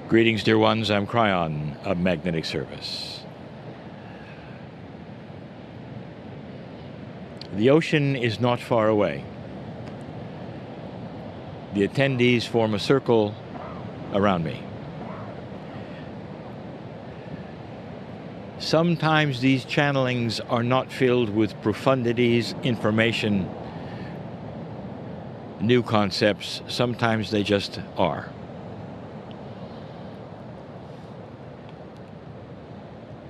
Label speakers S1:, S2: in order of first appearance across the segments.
S1: Greetings, dear ones. I'm Kryon of Magnetic Service. The ocean is not far away. The attendees form a circle around me. Sometimes these channelings are not filled with profundities, information, new concepts. Sometimes they just are.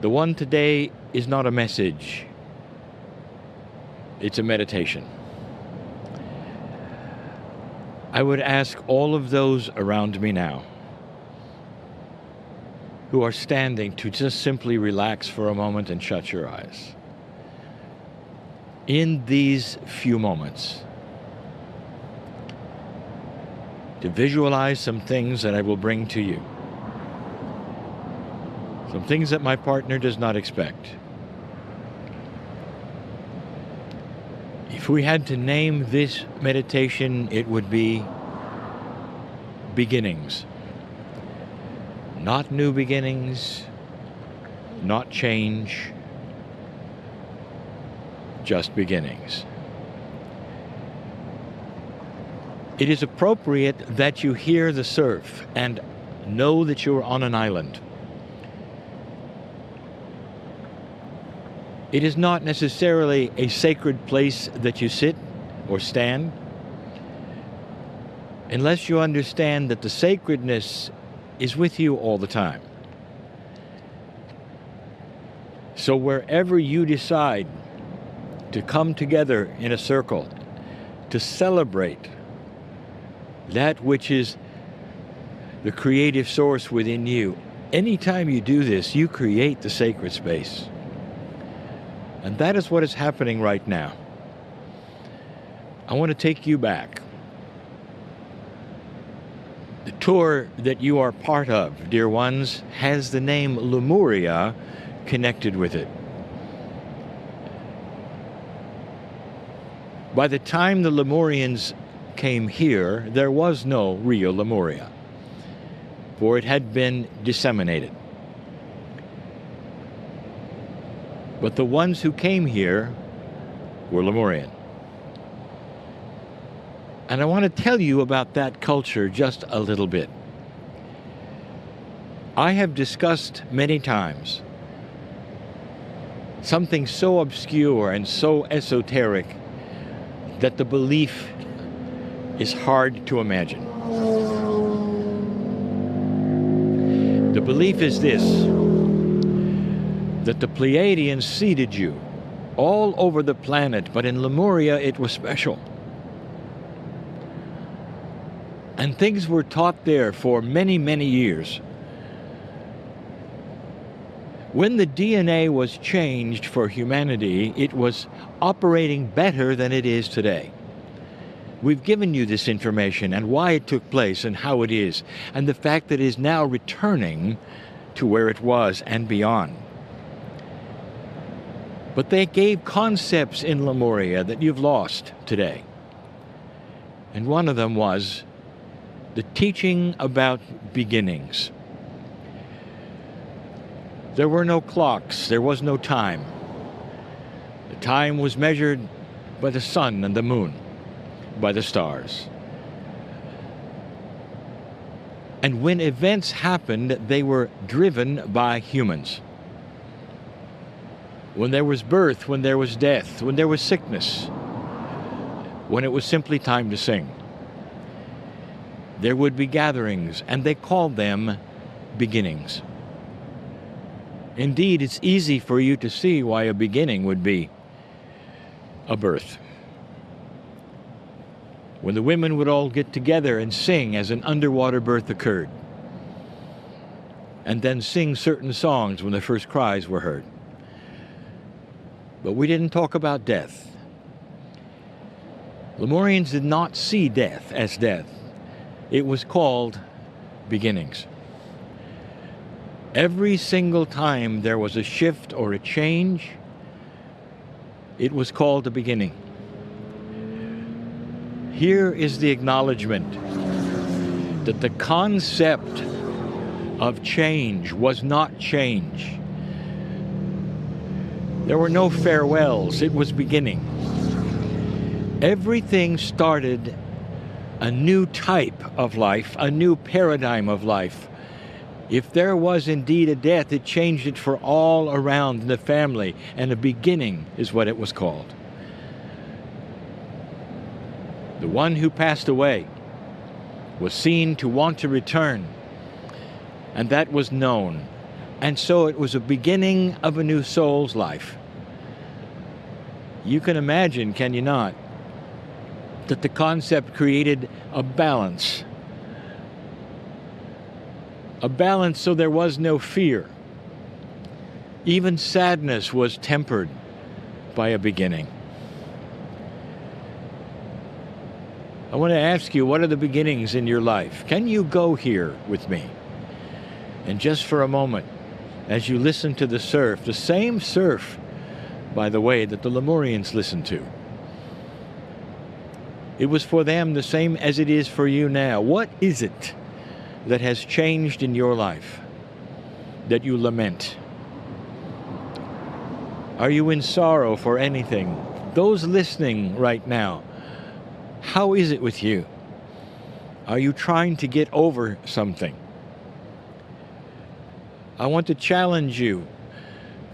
S1: The one today is not a message, it's a meditation. I would ask all of those around me now who are standing to just simply relax for a moment and shut your eyes. In these few moments, to visualize some things that I will bring to you. Some things that my partner does not expect. If we had to name this meditation, it would be beginnings. Not new beginnings, not change, just beginnings. It is appropriate that you hear the surf and know that you're on an island. It is not necessarily a sacred place that you sit or stand, unless you understand that the sacredness is with you all the time. So wherever you decide to come together in a circle to celebrate that which is the creative source within you, anytime you do this, you create the sacred space. And that is what is happening right now. I want to take you back. The tour that you are part of, dear ones, has the name Lemuria connected with it. By the time the Lemurians came here, there was no real Lemuria, for it had been disseminated. But the ones who came here were Lemurian. And I want to tell you about that culture just a little bit. I have discussed many times something so obscure and so esoteric that the belief is hard to imagine. The belief is this: that the Pleiadians seeded you all over the planet, but in Lemuria it was special. And things were taught there for many, many years. When the DNA was changed for humanity, it was operating better than it is today. We've given you this information and why it took place and how it is, and the fact that it is now returning to where it was and beyond. But they gave concepts in Lemuria that you've lost today. And one of them was the teaching about beginnings. There were no clocks, there was no time. The time was measured by the sun and the moon, by the stars. And when events happened, they were driven by humans. When there was birth, when there was death, when there was sickness, when it was simply time to sing, there would be gatherings, and they called them beginnings. Indeed, it's easy for you to see why a beginning would be a birth. When the women would all get together and sing as an underwater birth occurred, and then sing certain songs when the first cries were heard. But we didn't talk about death. Lemurians did not see death as death. It was called beginnings. Every single time there was a shift or a change, it was called a beginning. Here is the acknowledgement that the concept of change was not change. There were no farewells. It was beginning. Everything started a new type of life, a new paradigm of life. If there was indeed a death, it changed it for all around the family, and a beginning is what it was called. The one who passed away was seen to want to return, and that was known. And so it was a beginning of a new soul's life. You can imagine, can you not, that the concept created a balance. A balance so there was no fear. Even sadness was tempered by a beginning. I want to ask you, what are the beginnings in your life? Can you go here with me? And just for a moment, as you listen to the surf, the same surf, by the way, that the Lemurians listened to. It was for them the same as it is for you now. What is it that has changed in your life that you lament? Are you in sorrow for anything? Those listening right now, how is it with you? Are you trying to get over something? I want to challenge you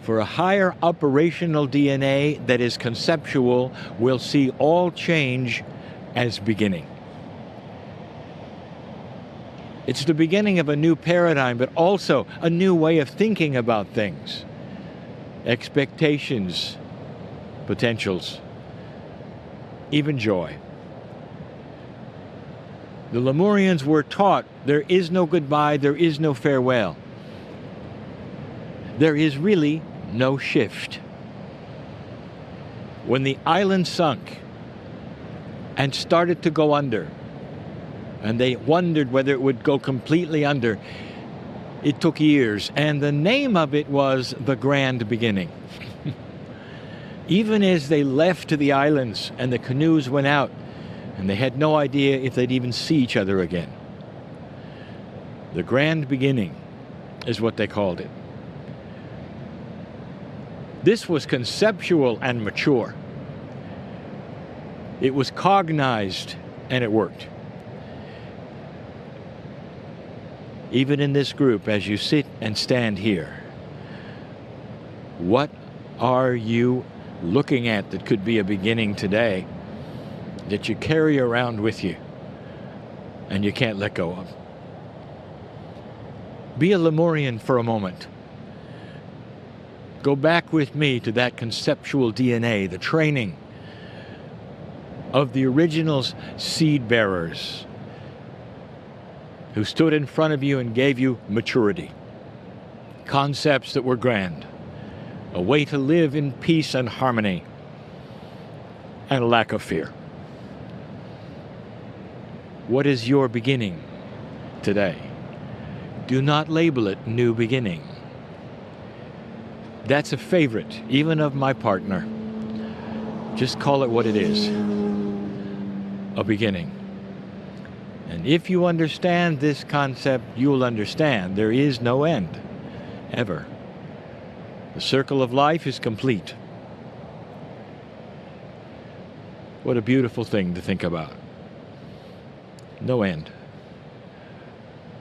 S1: for a higher operational DNA that is conceptual will see all change as beginning. It's the beginning of a new paradigm, but also a new way of thinking about things. Expectations, potentials, even joy. The Lemurians were taught there is no goodbye, there is no farewell. There is really no shift. When the island sunk and started to go under, and they wondered whether it would go completely under, it took years, and the name of it was the Grand Beginning. Even as they left to the islands and the canoes went out, and they had no idea if they'd even see each other again. The Grand Beginning is what they called it. This was conceptual and mature. It was cognized, and it worked. Even in this group, as you sit and stand here, what are you looking at that could be a beginning today that you carry around with you and you can't let go of? Be a Lemurian for a moment. Go back with me to that conceptual DNA, the training of the original seed bearers who stood in front of you and gave you maturity, concepts that were grand, a way to live in peace and harmony, and a lack of fear. What is your beginning today? Do not label it new beginning. That's a favorite, even of my partner. Just call it what it is, a beginning. And if you understand this concept, you'll understand there is no end, ever. The circle of life is complete. What a beautiful thing to think about. No end,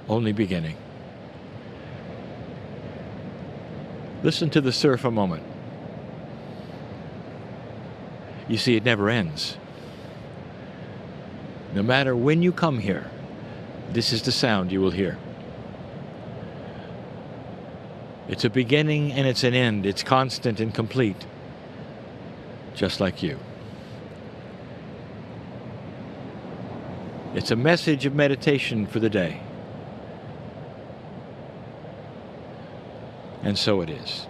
S1: only beginning. Listen to the surf a moment. You see, it never ends. No matter when you come here, this is the sound you will hear. It's a beginning and it's an end. It's constant and complete, just like you. It's a message of meditation for the day. And so it is.